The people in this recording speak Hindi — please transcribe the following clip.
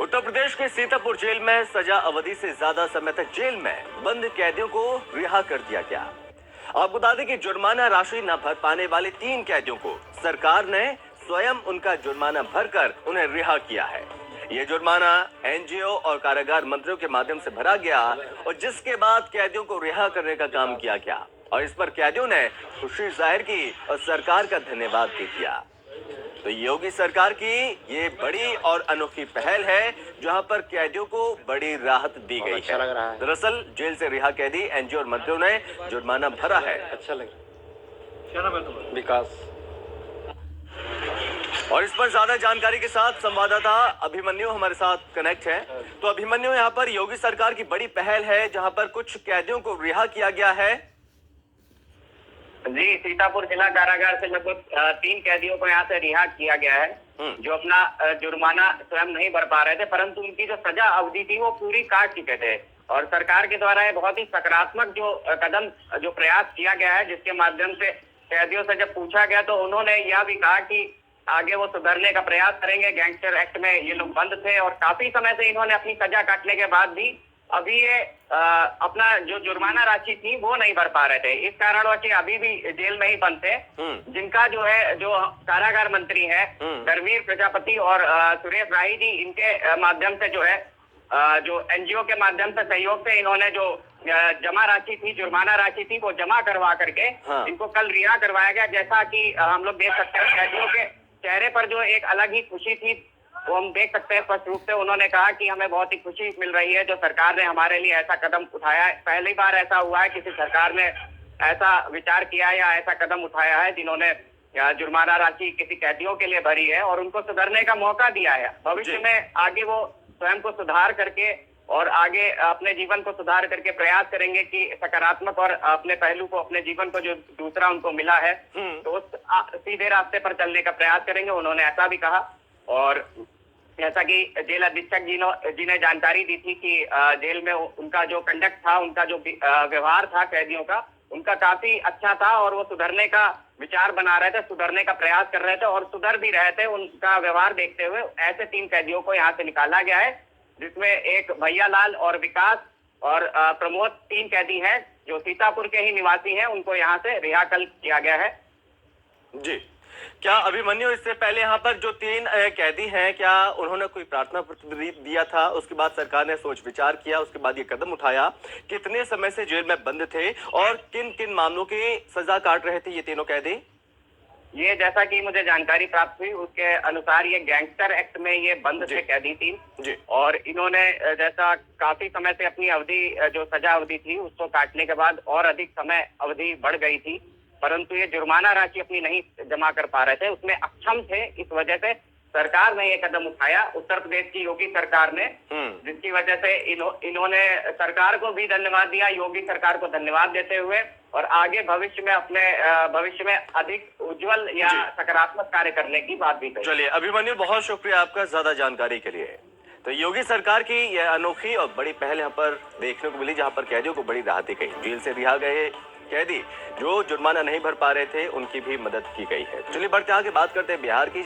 उत्तर प्रदेश के सीतापुर जेल में सजा अवधि से ज्यादा समय तक जेल में बंद कैदियों को रिहा कर दिया गया। आपको बता दें कि जुर्माना राशि न भर पाने वाले 3 कैदियों को सरकार ने स्वयं उनका जुर्माना भरकर उन्हें रिहा किया है। ये जुर्माना एनजीओ और कारागार मंत्रियों के माध्यम से भरा गया और जिसके बाद कैदियों को रिहा करने का काम किया गया और इस पर कैदियों ने खुशी जाहिर की और सरकार का धन्यवाद भी किया। तो योगी सरकार की ये बड़ी और अनोखी पहल है जहां पर कैदियों को बड़ी राहत दी गई अच्छा लग रहा है। दरअसल जेल से रिहा कैदी एनजीओ और मंत्रियों ने जुर्माना भरा है। अच्छा लग रहा है। विकास। और इस पर ज्यादा जानकारी के साथ संवाददाता अभिमन्यु हमारे साथ कनेक्ट है। तो अभिमन्यु, यहाँ पर योगी सरकार की बड़ी पहल है जहां पर कुछ कैदियों को रिहा किया गया है। जी, सीतापुर जिला कारागार से लगभग 3 कैदियों को यहाँ से रिहा किया गया है जो अपना जुर्माना स्वयं नहीं भर पा रहे थे, परंतु उनकी जो सजा अवधि थी वो पूरी काट चुके थे। और सरकार के द्वारा ये बहुत ही सकारात्मक जो कदम जो प्रयास किया गया है, जिसके माध्यम से कैदियों से जब पूछा गया तो उन्होंने यह भी कहा कि आगे वो सुधरने का प्रयास करेंगे। गैंगस्टर एक्ट में ये लोग बंद थे और काफी समय से इन्होंने अपनी सजा काटने के बाद भी अभी ये अपना जो जुर्माना राशि थी वो नहीं भर पा रहे थे। इस कारणवश अभी भी जेल में ही बंद थे। जिनका जो है जो कारागार मंत्री है धर्मवीर प्रजापति और सुरेश राही जी, इनके माध्यम से जो है जो एनजीओ के माध्यम से सहयोग से इन्होंने जो जमा राशि थी, जुर्माना राशि थी, वो जमा करवा करके इनको कल रिहा करवाया गया। जैसा कि हम लोग देख सकते हैं कैदियों के चेहरे पर जो एक अलग ही खुशी थी वो हम देख सकते हैं। स्पष्ट रूप से उन्होंने कहा कि हमें बहुत ही खुशी मिल रही है जो सरकार ने हमारे लिए ऐसा कदम उठाया है। पहली बार ऐसा हुआ है किसी सरकार ने ऐसा विचार किया है या ऐसा कदम उठाया है जिन्होंने जुर्माना राशि किसी कैदियों के लिए भरी है और उनको सुधरने का मौका दिया है। भविष्य में आगे वो स्वयं को सुधार करके और आगे अपने जीवन को सुधार करके प्रयास करेंगे कि सकारात्मक और अपने पहलू को, अपने जीवन को जो दूसरा उनको मिला है तो उस सीधे रास्ते पर चलने का प्रयास करेंगे, उन्होंने ऐसा भी कहा। और जैसा कि जेल अधीक्षक जी ने जानकारी दी थी कि जेल में उनका जो कंडक्ट था, उनका जो व्यवहार था कैदियों का, उनका काफी अच्छा था और वो सुधरने का विचार बना रहे थे, सुधरने का प्रयास कर रहे थे और सुधर भी रहे थे। उनका व्यवहार देखते हुए ऐसे 3 कैदियों को यहाँ से निकाला गया है, जिसमें एक भैया लाल और विकास और प्रमोद 3 कैदी हैं जो सीतापुर के ही निवासी हैं। उनको यहाँ से रिहा कल किया गया है। जी, क्या अभिमन्यु, इससे पहले यहाँ पर जो 3 कैदी हैं, क्या उन्होंने कोई प्रार्थना पत्र दिया था, उसके बाद सरकार ने सोच विचार किया, उसके बाद ये कदम उठाया? कितने समय से जेल में बंद थे और किन किन मामलों की सजा काट रहे थे ये तीनों कैदी? ये जैसा कि मुझे जानकारी प्राप्त हुई उसके अनुसार ये गैंगस्टर एक्ट में ये बंद थे कैदी 3 और इन्होंने जैसा काफी समय से अपनी अवधि जो सजा अवधि थी उसको काटने के बाद और अधिक समय अवधि बढ़ गई थी, परंतु ये जुर्माना राशि अपनी नहीं जमा कर पा रहे थे, उसमें अक्षम थे। इस वजह से सरकार ने ये कदम उठाया, उत्तर प्रदेश की योगी सरकार ने, जिसकी वजह से इन्होंने सरकार को भी धन्यवाद दिया, योगी सरकार को धन्यवाद देते हुए और आगे भविष्य में अपने भविष्य में अधिक उज्जवल या सकारात्मक कार्य करने की बात भी कही। चलिए अभिमन्यु, बहुत शुक्रिया आपका ज्यादा जानकारी के लिए। तो योगी सरकार की यह अनोखी और बड़ी पहल यहाँ पर देखने को मिली जहाँ पर कैदियों को बड़ी राहत दी गई। जेल से रिहा गए कैदी जो जुर्माना नहीं भर पा रहे थे उनकी भी मदद की गई है। चलिए बढ़ते आगे बात करते हैं बिहार की।